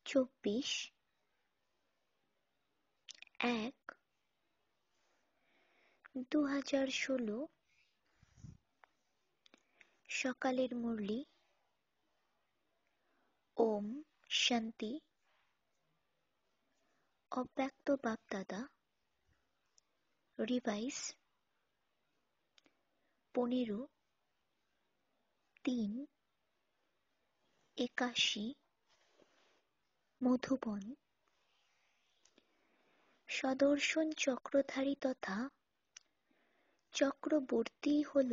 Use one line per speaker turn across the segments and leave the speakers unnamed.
24/1/2016 সকালের মুরলি। ওম শান্তি। অব্যক্ত বাপদাদা রিভাইস 15/3/81 মধুবন। সদর্শন চক্রধারী তথা চক্রবর্তী হল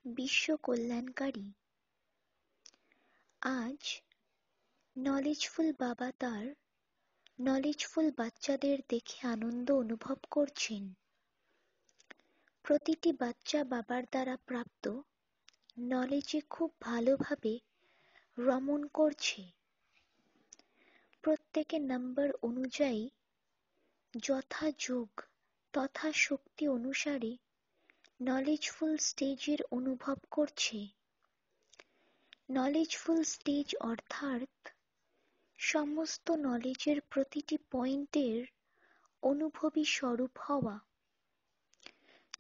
বিশ্ব কল্যাণকারী। আজ নলেজফুল বাবা তার নলেজফুল বাচ্চাদের দেখে আনন্দ অনুভব করছেন। প্রতিটি বাচ্চা বাবার দ্বারা প্রাপ্ত নলেজে খুব ভালোভাবে রমণ করছে। প্রত্যেকে নম্বর অনুযায়ী যথাযোগ তথা শক্তি অনুসারে নলেজফুল স্টেজের অনুভব করছে। নলেজফুল স্টেজ অর্থাৎ সমস্ত নলেজের প্রতিটি পয়েন্টের অনুভবী স্বরূপ হওয়া।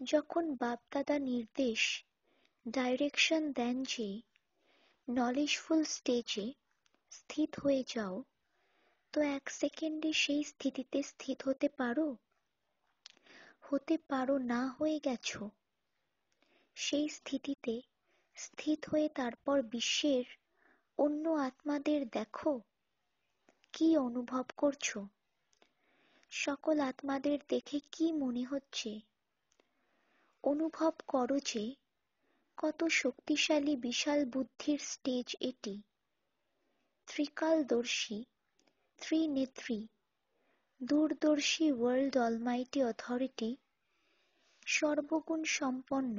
যখন বাপদাদা নির্দেশ ডাইরেকশন দেন যে নলেজফুল স্টেজে স্থিত হয়ে যাও, তো 1 সেকেন্ডে সেই স্থিতিতে স্থিত হতে পারো না হয়ে গেছো। সেই স্থিতিতে স্থিত হয়ে তারপর বিশ্বের অন্য আত্মাদের দেখো, কি অনুভব করছো? সকল আত্মাদের দেখে কি মনে হচ্ছে? অনুভব করো যে কত শক্তিশালী বিশাল বুদ্ধির স্টেজ এটি। ত্রিকালদর্শী, ত্রিনেত্রী, দূরদর্শী ওয়ার্ল্ড অলমাইটি অথরিটি, সর্বগুণ সম্পন্ন,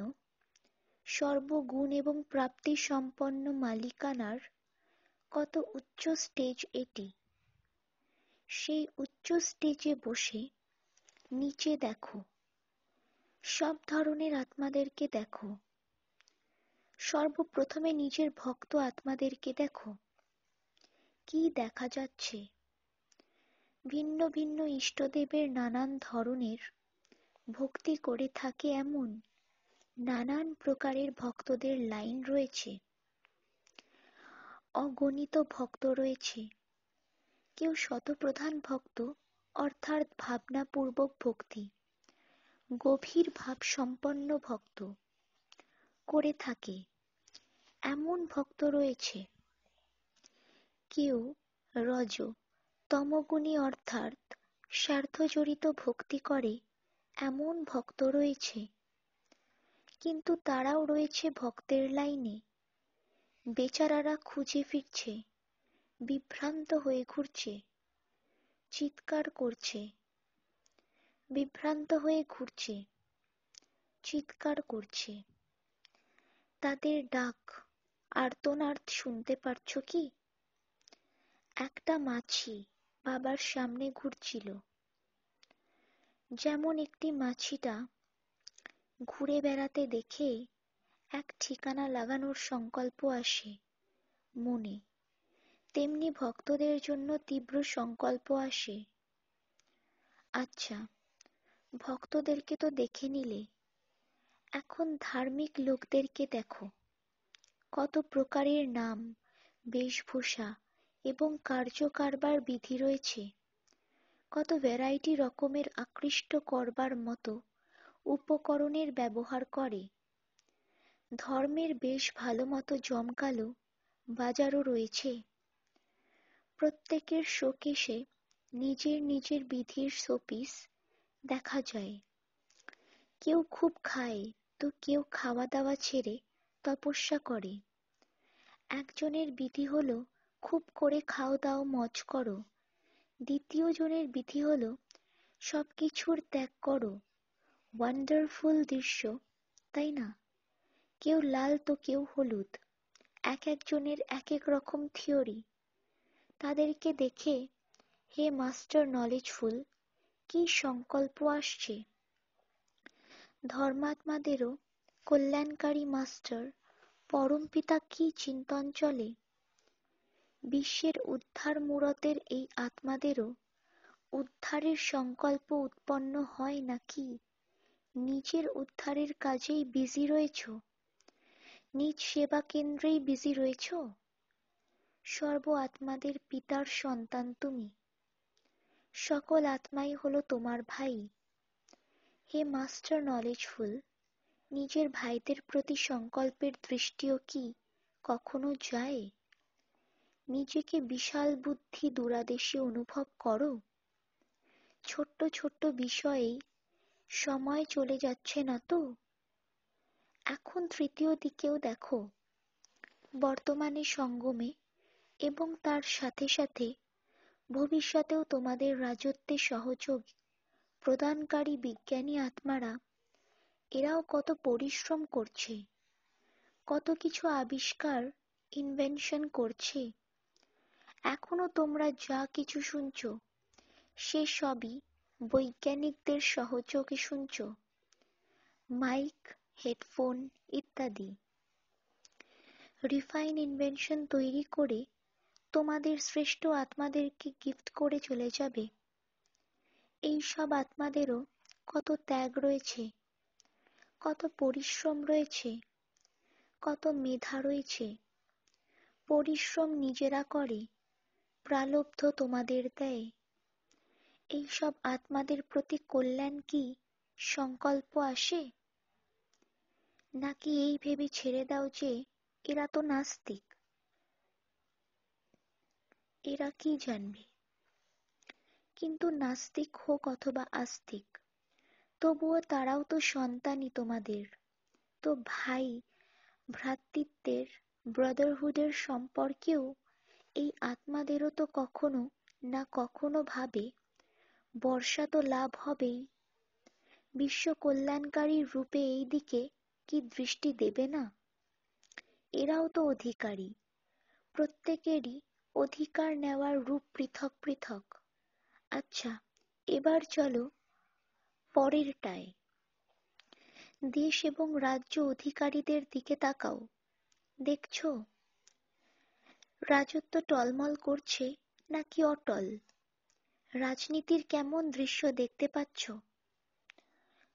সর্বগুণ এবং প্রাপ্তি সম্পন্ন মালিকানার কত উচ্চ স্টেজ এটি। সেই উচ্চ স্টেজে বসে নিচে দেখো, সব ধরনের আত্মাদেরকে দেখো। সর্বপ্রথমে নিজের ভক্ত আত্মাদেরকে দেখো। কি দেখা যাচ্ছে? ভিন্ন ভিন্ন ইষ্টদেবের নানান ধরনের ভক্তি করে থাকে এমন নানান প্রকারের ভক্তদের লাইন রয়েছে। অগণিত ভক্ত রয়েছে। কেউ শতপ্রধান ভক্ত অর্থাৎ ভাবনাপূর্বক ভক্তি, গভীর ভাব সম্পন্ন ভক্ত করে থাকে এমন ভক্ত রয়েছে। কেউ রজ তমগুণী অর্থাৎ স্বার্থজড়িত ভক্তি করে এমন ভক্ত রয়েছে। কিন্তু তারাও রয়েছে ভক্তের লাইনে। বেচারারা খুঁজে ফিরছে, বিভ্রান্ত হয়ে ঘুরছে, চিৎকার করছে, বিভ্রান্ত হয়ে ঘুরছে, চিৎকার করছে। তাদের ডাক আর্তনাদ শুনতে পারছো কি? একটা মাছি বাবার সামনে ঘুরছিল। যেমন একটি মাছিটা ঘুরে বেড়াতে দেখে এক ঠিকানা লাগানোর সংকল্প আসে মনে, তেমনি ভক্তদের জন্য তীব্র সংকল্প আসে। আচ্ছা, ভক্তদেরকে তো দেখে নিলে, এখন ধার্মিক লোকদেরকে দেখো। কত প্রকারের নাম, বেশভূষা এবং কার্যকারবার বিধি রয়েছে। কত ভ্যারাইটি রকমের আকৃষ্ট করবার মতো উপকরণের ব্যবহার করে। ধর্মের বেশ ভালো মতো জমকালো বাজারও রয়েছে। প্রত্যেকের শোকেসে নিজের নিজের বিধির শোপিস দেখা যায়। কেউ খুব খায় তো কেউ খাওয়া দাওয়া ছেড়ে তপস্যা করে। একজনের বিধি হলো খুব করে খাও দাও মজ করো, দ্বিতীয় জনের বিধি হলো সবকিছুর ত্যাগ করো। ওয়ান্ডারফুল দৃশ্য, তাই না? কেউ লাল তো কেউ হলুদ, এক একজনের এক এক রকম থিওরি। তাদেরকে দেখে হে মাস্টার নলেজফুল, কি সংকল্প আসছে। ধর্মাত্মাদেরও কল্যাণকারী মাস্টার পরমপিতা কি চিন্তন চলে। বিশ্বের উদ্ধার মূরতের এই আত্মাদেরও উদ্ধারের সংকল্প উৎপন্ন হয় নাকি নিজের উদ্ধারের কাজেই বিজি রয়েছ, নিজ সেবা কেন্দ্রেই বিজি রয়েছ? সর্ব আত্মাদের পিতার সন্তান তুমি, সকল আত্মাই হলো তোমার ভাই। হে মাস্টার নলেজফুল, নিজের ভাইদের প্রতি সংকল্পের দৃষ্টিও কি কখনো যায়? নিজেকে বিশাল বুদ্ধি দূরাদেশে অনুভব করো। ছোট্ট ছোট্ট বিষয়েই সময় চলে যাচ্ছে না তো? এখন তৃতীয় দিকেও দেখো, বর্তমানে সঙ্গমে এবং তার সাথে সাথে ভবিষ্যতেও তোমাদের রাজত্বে সহযোগ প্রদানকারী বিজ্ঞানী আত্মারা, এরাও কত পরিশ্রম করছে, কত কিছু আবিষ্কার ইনভেনশন করছে। এখনো তোমরা যা কিছু শুনছ সে সবই বৈজ্ঞানিকদের সহযোগে শুনছ, মাইক, হেডফোন ইত্যাদি। রিফাইন ইনভেনশন তৈরি করে তোমাদের শ্রেষ্ঠ আত্মাদেরকে গিফট করে চলে যাবে। এই সব আত্মাদেরও কত ত্যাগ রয়েছে, কত পরিশ্রম রয়েছে, কত মেধা রয়েছে। পরিশ্রম নিজেরা করে, প্রালব্ধ তোমাদের দেয়। এই সব আত্মাদের প্রতি কল্যাণ কি সংকল্প আসে, নাকি এই ভেবে ছেড়ে দাও যে এরা তো নাস্তিক, এরা কি জানবে? কিন্তু নাস্তিক হোক অথবা আস্তিক, তবুও তারাও তো সন্তানই তোমাদের। তো ভাই ভ্রাতৃত্বের, ব্রাদারহুডের সম্পর্কেও এই আত্মাদেরও তো কখনো না কখনো ভাবে বর্ষা তো লাভ হবেই। বিশ্ব কল্যাণকারী রূপে এই দিকে কি দৃষ্টি দেবে না? এরাও তো অধিকারী, প্রত্যেকেরই অধিকার নেওয়ার রূপ পৃথক পৃথক। আচ্ছা, এবার চলো পরেরটায়। দেশ এবং রাজ্য অধিকারীদের দিকে তাকাও, দেখছো রাজত্ব টলমল করছে নাকি অটল? রাজনীতির কেমন দৃশ্য দেখতে পাচ্ছ?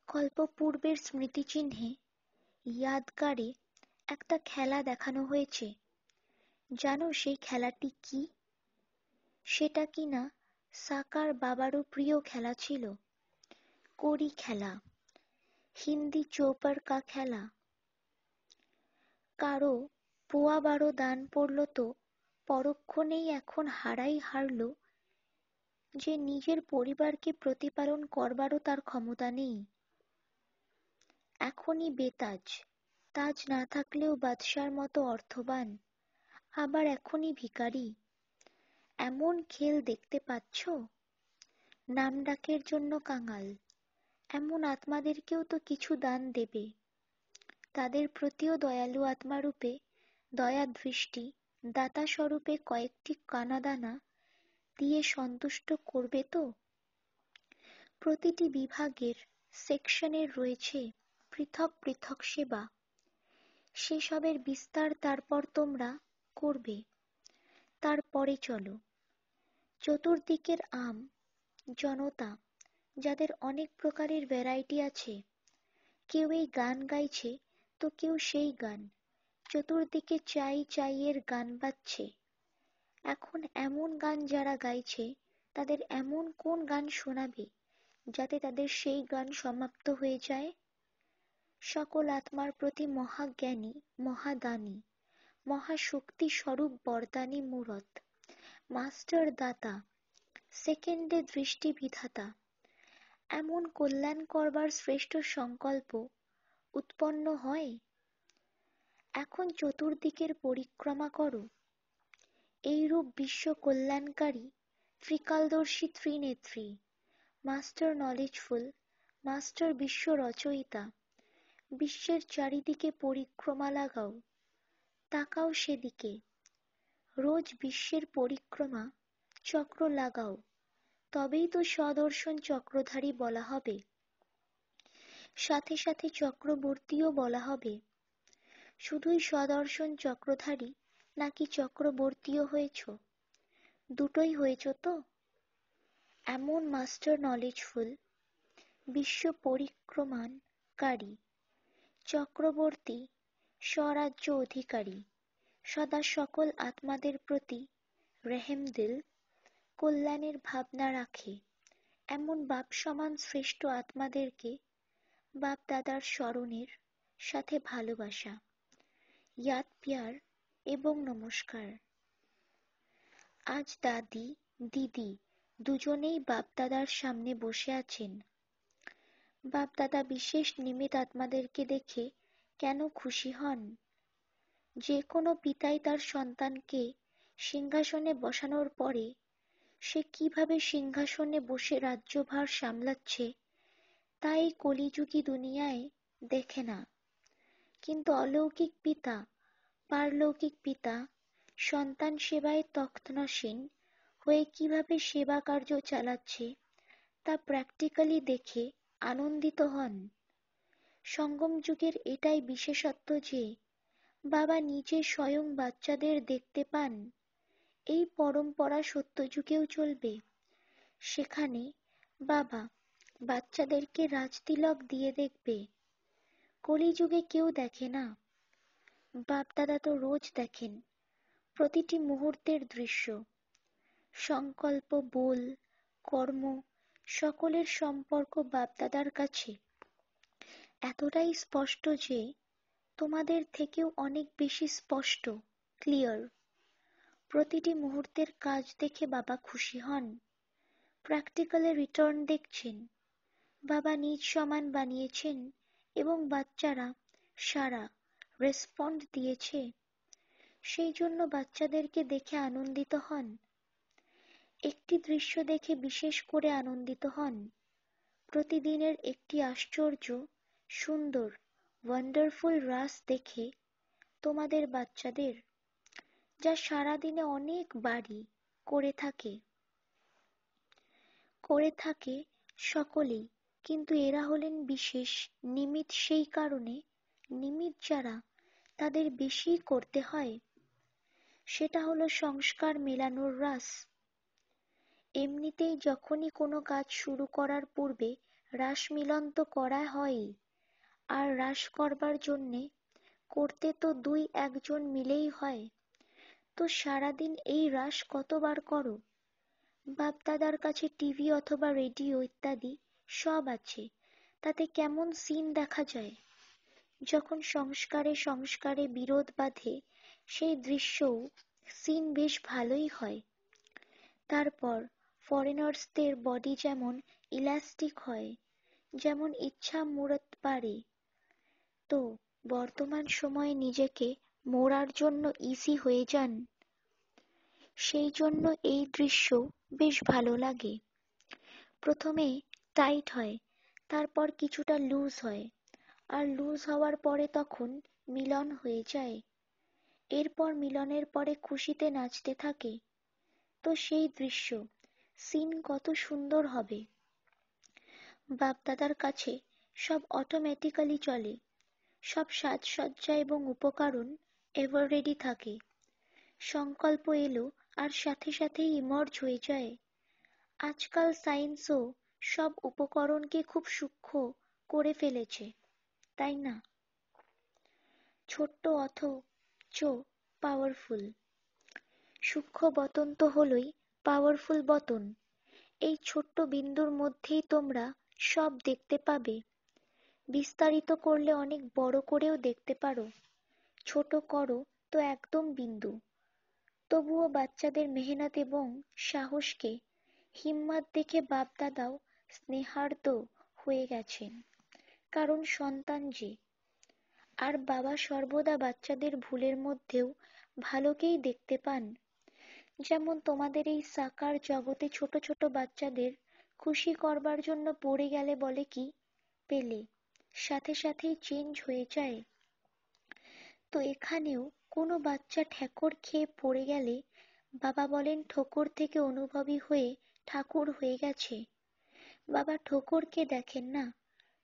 কল্পপূর্বের স্মৃতিচিহ্নে ইয়াদগারে একটা খেলা দেখানো হয়েছে। জানো সেই খেলাটি কি? সেটা কিনা সাকার বাবারও প্রিয় খেলা ছিল, কড়ি খেলা, হিন্দি চৌপার কা খেলা। কারো পোয়া বারো দান পড়ল তো পরক্ষণেই এখন হারাই হারল যে নিজের পরিবারকে প্রতিপালন করবারও তার ক্ষমতা নেই। এখনই বেতাজ, তাজ না থাকলেও বাদশার মতো অর্থবান, আবার এখনই ভিখারি। এমন খেল দেখতে পাচ্ছ? নাম ডাকের জন্য কাঙাল। এমন আত্মাদেরকেও তো কিছু দান দেবে, তাদের প্রতিও দয়ালু আত্মারূপে দয়া দৃষ্টি, দাতা স্বরূপে কয়েকটি কানাদানা দিয়ে সন্তুষ্ট করবে তো? প্রতিটি বিভাগের, সেকশনের রয়েছে পৃথক পৃথক সেবা, সেসবের বিস্তার তারপর তোমরা করবে। তারপরে চলো চতুর্দিকের আম জনতা, যাদের অনেক প্রকারের ভ্যারাইটি আছে, কেউ এই গান গাইছে তো কেউ সেই গান, চতুর্দিকে চাই চাইয়ের গান বাজছে। এখন এমন গান যারা গাইছে তাদের এমন কোন গান শোনাবে যাতে তাদের সেই গান সমাপ্ত হয়ে যায়? সকল আত্মার প্রতি মহাজ্ঞানী, মহাদানী, মহাশক্তি স্বরূপ বরদানী মূরত, মাস্টার দাতা, সেকেন্ডে দৃষ্টি বিধাতা, এমন কল্যাণ করবার শ্রেষ্ঠ সংকল্প উৎপন্ন হয়? এখন চতুর্দিকের পরিক্রমা করো। এইরূপ বিশ্ব কল্যাণকারী ত্রিকালদর্শী ত্রিনেত্রী, মাস্টার নলেজফুল, মাস্টার বিশ্ব রচয়িতা, বিশ্বের চারিদিকে পরিক্রমা লাগাও, তাকাও সেদিকে। রোজ বিশ্বের পরিক্রমা চক্র লাগাও, তবেই তো স্বদর্শন চক্রধারী বলা হবে, সাথে সাথে চক্রবর্তীও বলা হবে। শুধুই স্বদর্শন চক্রধারী নাকি চক্রবর্তীও হয়েছ? দুটোই হয়েছ তো? এমন মাস্টার নলেজফুল, বিশ্ব পরিক্রমাকারী, চক্রবর্তী, স্বরাজ্য অধিকারী, সদা সকল আত্মাদের প্রতি রেহেমদিল, কল্যাণের ভাবনা রাখে, এমন বাপ সমান শ্রেষ্ঠ আত্মাদেরকে বাপ দাদার স্মরণের সাথে ভালোবাসা, ইয়াদ প্যার এবং নমস্কার। আজ দাদি দিদি দুজনেই বাপ দাদার সামনে বসে আছেন। বাপ দাদা বিশেষ নিমিত আত্মাদেরকে দেখে কেন খুশি হন? যে কোনো পিতাই তার সন্তানকে সিংহাসনে বসানোর পরে সে কিভাবে সিংহাসনে বসে রাজ্যভার সামলাচ্ছে তা এই কলিযুগী দুনিয়ায় দেখে না। কিন্তু অলৌকিক পিতা, পারলৌকিক পিতা সন্তান সেবায় তৎপরশীল হয়ে কিভাবে সেবা কার্য চালাচ্ছে তা প্র্যাকটিক্যালি দেখে আনন্দিত হন। সঙ্গম যুগের এটাই বিশেষত্ব যে বাবা নিজে স্বয়ং বাচ্চাদের দেখতে পান। এই পরম্পরা সত্যযুগেও চলবে। সেখানে বাবা বাচ্চাদেরকে রাজতিলক দিয়ে দেখবে। কলিযুগে কেউ দেখে না। বাপ দাদা তো রোজ দেখেন প্রতিটি মুহূর্তের দৃশ্য। সংকল্প, বল, কর্ম সকলের সম্পর্ক বাপ দাদার কাছে এতটাই স্পষ্ট যে তোমাদের থেকেও অনেক বেশি স্পষ্ট, ক্লিয়ার। প্রতিটি মুহূর্তের কাজ দেখে বাবা খুশি হন। প্র্যাকটিক্যালে রিটার্ন দেখছেন। বাবা নিজ সমান বানিয়েছেন এবং বাচ্চারা সারা রেসপন্ড দিয়েছে। সেই জন্য বাচ্চাদেরকে দেখে আনন্দিত হন। একটি দৃশ্য দেখে বিশেষ করে আনন্দিত হন। প্রতিদিনের একটি আশ্চর্য, সুন্দর, ওয়ান্ডারফুল রাস দেখে তোমাদের বাচ্চাদের, যা সারাদিনে অনেক বাড়ি করে থাকে সকলেই, কিন্তু এরা হলেন বিশেষ নিমিত। সেই কারণে নিমিত যারা তাদের বেশি করতে হয়, সেটা হলো সংস্কার মেলানোর রাস। এমনিতেই যখনই কোনো কাজ শুরু করার পূর্বে রাস মিলন তো করা হয়ই, আর রাস করবার জন্যে করতে তো দুই একজন মিলেই হয়। তো সারাদিন এই রাস কতবার করো? বাপ দাদার কাছে টিভি অথবা রেডিও ইত্যাদি সব আছে, তাতে কেমন সিন দেখা যায়। যখন সংস্কারে সংস্কারে বিরোধ বাধে সেই দৃশ্যও সিন বেশ ভালোই হয়। তারপর ফরেনার্সদের বডি যেমন ইলাস্টিক হয়, যেমন ইচ্ছা মুড়ত পারে, তো বর্তমান সময়ে নিজেকে মোড়ার জন্য ইজি হয়ে যান। সেই জন্য এই দৃশ্য বেশ ভালো লাগে। প্রথমে টাইট হয়, তারপর কিছুটা লুজ হয়, আর লুজ হওয়ার পরে তখন মিলন হয়ে যায়। এরপর মিলনের পরে খুশিতে নাচতে থাকে। তো সেই দৃশ্য, সিন কত সুন্দর হবে। বাপ-দাদার কাছে সব অটোমেটিক্যালি চলে। সব সাজসজ্জা এবং উপকরণ এভার রেডি থাকে। সংকল্প এলো আর সাথে সাথেই ইমার্জ হয়ে যায়। আজকাল সায়েন্সও সব উপকরণকে খুব সূক্ষ্ম করে ফেলেছে, তাই না? ছোট্ট অথচ পাওয়ারফুল। সূক্ষ্ম বতন তো হলোই পাওয়ারফুল বতন। এই ছোট্ট বিন্দুর মধ্যেই তোমরা সব দেখতে পাবে। বিস্তারিত করলে অনেক বড় করেও দেখতে পারো, ছোট করো তো একদম বিন্দু। তবুও বাচ্চাদের মেহনত এবং সাহসকে, হিম্মত দেখে বাপ দাদাও স্নেহার্দ্র হয়ে গেছেন, কারণ সন্তান যে। আর বাবা সর্বদা বাচ্চাদের ভুলের মধ্যেও ভালোকেই দেখতে পান। যেমন তোমাদের এই সাকার জগতে ছোট ছোট বাচ্চাদের খুশি করবার জন্য পড়ে গেলে বলে কি, পেলে সাথে সাথেই চেঞ্জ হয়ে যায়। তো এখানেও কোনো বাচ্চা ঠেকর খেয়ে পড়ে গেলে বাবা বলেন ঠোকর থেকে অনুভবী হয়ে ঠাকুর হয়ে গেছে। বাবা ঠোকরকে দেখেন না,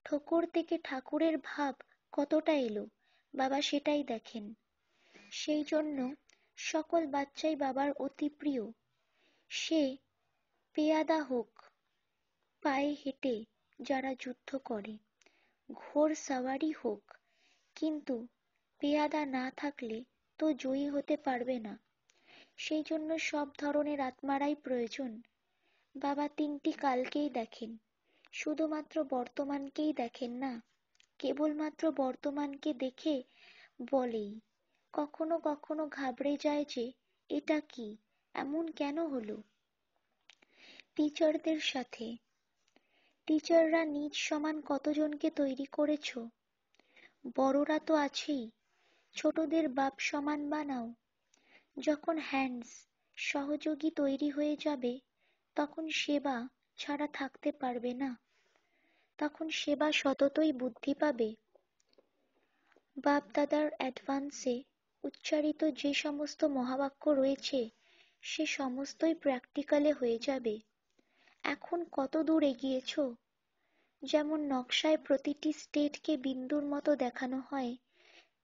ঠোকর থেকে ঠাকুরের ভাব কতটা এলো বাবা সেটাই দেখেন। সেই জন্য সকল বাচ্চাই বাবার অতি প্রিয়। সে পেয়াদা হোক, পায়ে হেঁটে যারা যুদ্ধ করে, ঘোড় সাওয়ারি হোক, কিন্তু পেয়াদা না থাকলে তো জয়ী হতে পারবে না। সেই জন্য সব ধরনের আত্মারাই প্রয়োজন। বাবা তিনটি কালকেই দেখেন, শুধুমাত্র বর্তমানকেই দেখেন না। কেবলমাত্র বর্তমানকে দেখে বলেই কখনো কখনো ঘাবড়ে যায় যে এটা কি, এমন কেন হলো। টিচারদের সাথে, টিচাররা নিজ সমান কতজনকে তৈরি করেছ? বড়রা তো আছেই, ছোটদের বাপ সমান বানাও। যখন হ্যান্ডস, সহযোগী তৈরি হয়ে যাবে, তখন সেবা ছাড়া থাকতে পারবে না। তখন সেবা সততই বুদ্ধি পাবে। বাপ দাদার অ্যাডভান্সে উচ্চারিত যে সমস্ত মহাবাক্য রয়েছে, সে সমস্তই প্র্যাকটিক্যালে হয়ে যাবে। এখন কত দূর এগিয়েছ? যেমন নকশায় প্রতিটি স্টেটকে বিন্দুর মতো দেখানো হয়,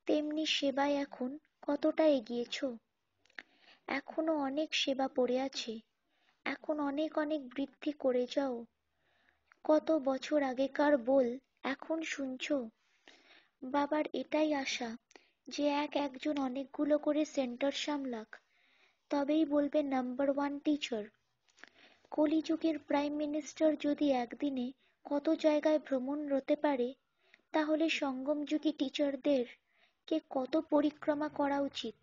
তেমনি সেবায় এখন কতটা এগিয়েছ? এখনো অনেক সেবা পড়ে আছে, এখন অনেক অনেক বৃদ্ধি করে যাও। কত বছর আগেকার বল এখন শুনছ। বাবার এটাই আশা যে একজন অনেকগুলো করে সেন্টার সামলাক, তবেই বলবে নাম্বার ওয়ান টিচার। কলিযুগের প্রাইম মিনিস্টার যদি একদিনে কত জায়গায় ভ্রমণরতে পারে, তাহলে সঙ্গমযুগী টিচারদের কে কত পরিক্রমা করা উচিত,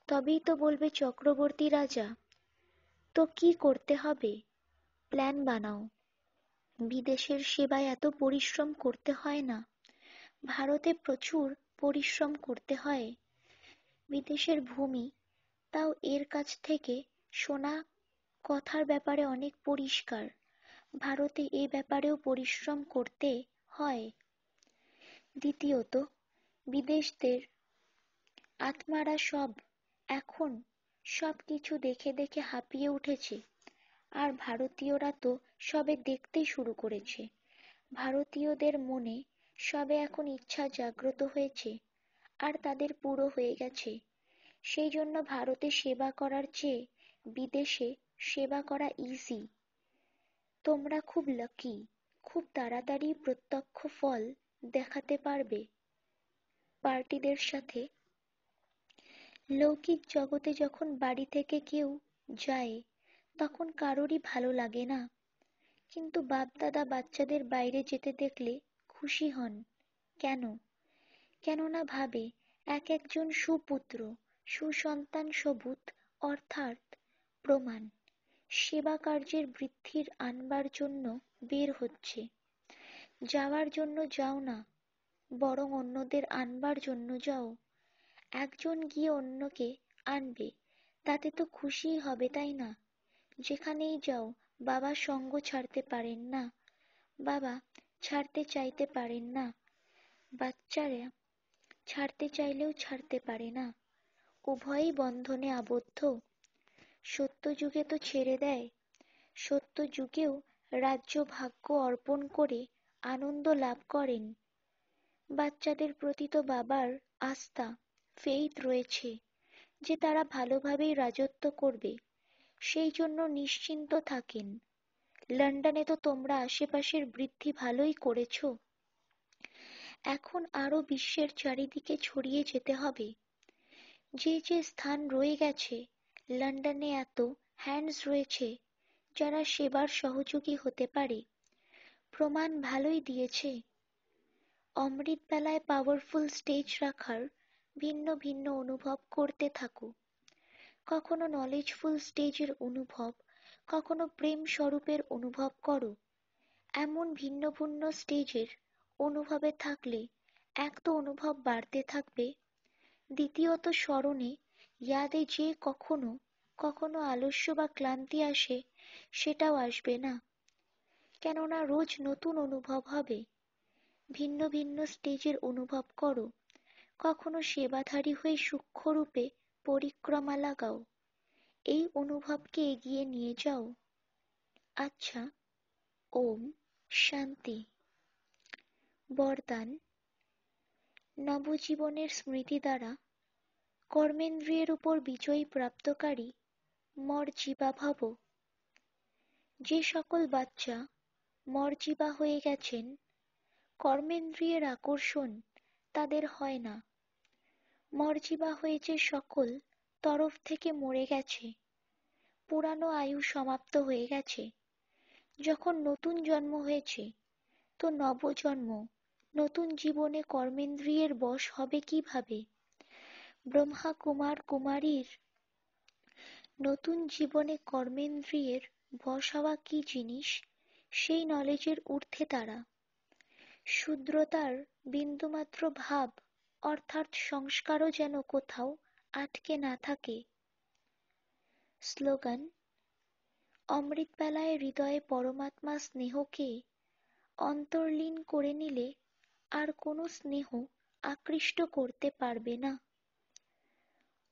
তবেই তো বলবে চক্রবর্তী রাজা। তো কি করতে হবে? প্ল্যান বানাও। বিদেশের সেবায় এত পরিশ্রম করতে হয় না, ভারতে প্রচুর পরিশ্রম করতে হয়। বিদেশের ভূমি, তাও এর কাছ থেকে শোনা কথার ব্যাপারে অনেক পরিষ্কার। ভারতে এ ব্যাপারেও পরিশ্রম করতে হয়। দ্বিতীয়ত, বিদেশদের আত্মারা সব এখন সব কিছু দেখে দেখে হাঁপিয়ে উঠেছে, আর ভারতীয়রা তো সবে দেখতেই শুরু করেছে। ভারতীয়দের মনে সবে এখন ইচ্ছা জাগ্রত হয়েছে, আর তাদের পুরো হয়ে গেছে। সেই জন্য ভারতে সেবা করার চেয়ে বিদেশে সেবা করা ইজি। তোমরা খুব লাকি, খুব তাড়াতাড়ি প্রত্যক্ষ ফল দেখাতে পারবে। পার্টিদের সাথে, লৌকিক জগতে যখন বাড়ি থেকে কেউ যায়, তখন কারোরই ভালো লাগে না, কিন্তু বাপ-দাদা বাচ্চাদের বাইরে যেতে দেখলে খুশি হন। কেন? কেননা ভাবে এক একজন সুপুত্র, সুসন্তান সবুত, অর্থাৎ প্রমাণ, সেবা কার্যের বৃদ্ধির আনবার জন্য বের হচ্ছে। যাওয়ার জন্য যাও না, বরং অন্যদের আনবার জন্য যাও। একজন গিয়ে অন্যকে আনবে, তাতে তো খুশিই হবে, তাই না? যেখানেই যাও, বাবা সঙ্গ ছাড়তে পারেন না, বাবা ছাড়তে চাইতে পারেন না, বাচ্চারা ছাড়তে চাইলেও ছাড়তে পারে না, উভয়ই বন্ধনে আবদ্ধ। সত্যযুগে তো ছেড়ে দেয়, সত্যযুগেও রাজ্য ভাগ্য অর্পণ করে আনন্দ লাভ করেন। বাচ্চাদের প্রতি তো বাবার আস্থা, ফেইথ রয়েছে যে তারা ভালোভাবেই রাজত্ব করবে, সেই জন্য নিশ্চিন্ত থাকেন। লন্ডনে তো তোমরা আশেপাশের বৃদ্ধি ভালোই করেছ, এখন আরো বিশ্বের চারিদিকে ছড়িয়ে যেতে হবে। যে যে স্থান রয়ে গেছে, লন্ডনে এত হ্যান্ডস রয়েছে যারা সেবার সহযোগী হতে পারে, প্রমাণ ভালোই দিয়েছে। অমৃতবেলায় পাওয়ারফুল স্টেজ রাখার ভিন্ন ভিন্ন অনুভব করতে থাকো। কখনো নলেজফুল স্টেজের অনুভব, কখনো প্রেম স্বরূপের অনুভব করো। এমন ভিন্ন ভিন্ন স্টেজের অনুভবে থাকলে এক তো অনুভব বাড়তে থাকবে, দ্বিতীয়ত স্মরণে, ইয়াদে যে কখনো কখনো আলস্য বা ক্লান্তি আসে, সেটাও আসবে না। কেননা রোজ নতুন অনুভব হবে। ভিন্ন ভিন্ন স্টেজের অনুভব করো, কখনো সেবাধারী হয়ে সূক্ষ্মরূপে পরিক্রমা লাগাও, এই অনুভবকে এগিয়ে নিয়ে যাও। আচ্ছা, ওম শান্তি। বরদান: নবজীবনের স্মৃতি দ্বারা কর্মেন্দ্রিয়ের উপর বিজয়ী প্রাপ্তকারী মর জীবা ভব। যে সকল বাচ্চা মরজিবা হয়ে গেছেন, কর্মেন্দ্রিয়ের আকর্ষণ তাদের হয় না। মরজিবা হয়ে যে সকল তরফ থেকে মরে গেছে, পুরানো আয়ু সমাপ্ত হয়ে গেছে, যখন নতুন জন্ম হয়েছে, তো নবজন্ম নতুন জীবনে কর্মেন্দ্রিয়ের বশ হবে কিভাবে? ব্রহ্মা কুমার কুমারীর নতুন জীবনে কর্মেন্দ্রিয়ের বশ হওয়া কি জিনিস, সেই নলেজের ঊর্ধ্বে তারা। শূদ্রতার বিন্দুমাত্র ভাব অর্থাৎ সংস্কারও যেন কোথাও আটকে না থাকে। স্লোগান: অমৃতবেলায় হৃদয়ে পরমাত্মা স্নেহকে অন্তর্লীন করে নিলে আর কোনো স্নেহ আকৃষ্ট করতে পারবে না।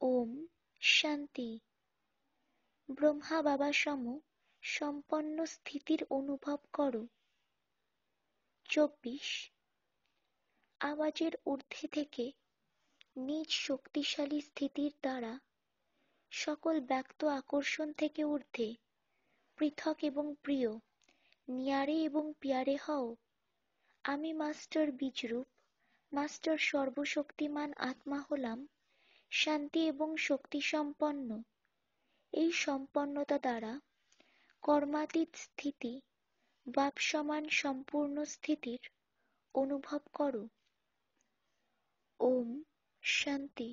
ওম শান্তি। ব্রহ্মা বাবা সম সম্পন্ন স্থিতির অনুভব করো। 24 আওয়াজের ঊর্ধ্বে থেকে নিজ শক্তিশালী স্থিতির দ্বারা সকল ব্যক্ত আকর্ষণ থেকে ঊর্ধ্বে, পৃথক এবং প্রিয়, নিয়ারে এবং পিয়ারে হও। আমি মাস্টার বীজরূপ, মাস্টার সর্বশক্তিমান আত্মা হলাম শান্তি এবং শক্তি সম্পন্ন। এই সম্পন্নতা দ্বারা কর্মাতীত স্থিতি, বাপ সমান সম্পূর্ণ স্থিতির অনুভব করো। ওম শান্তি।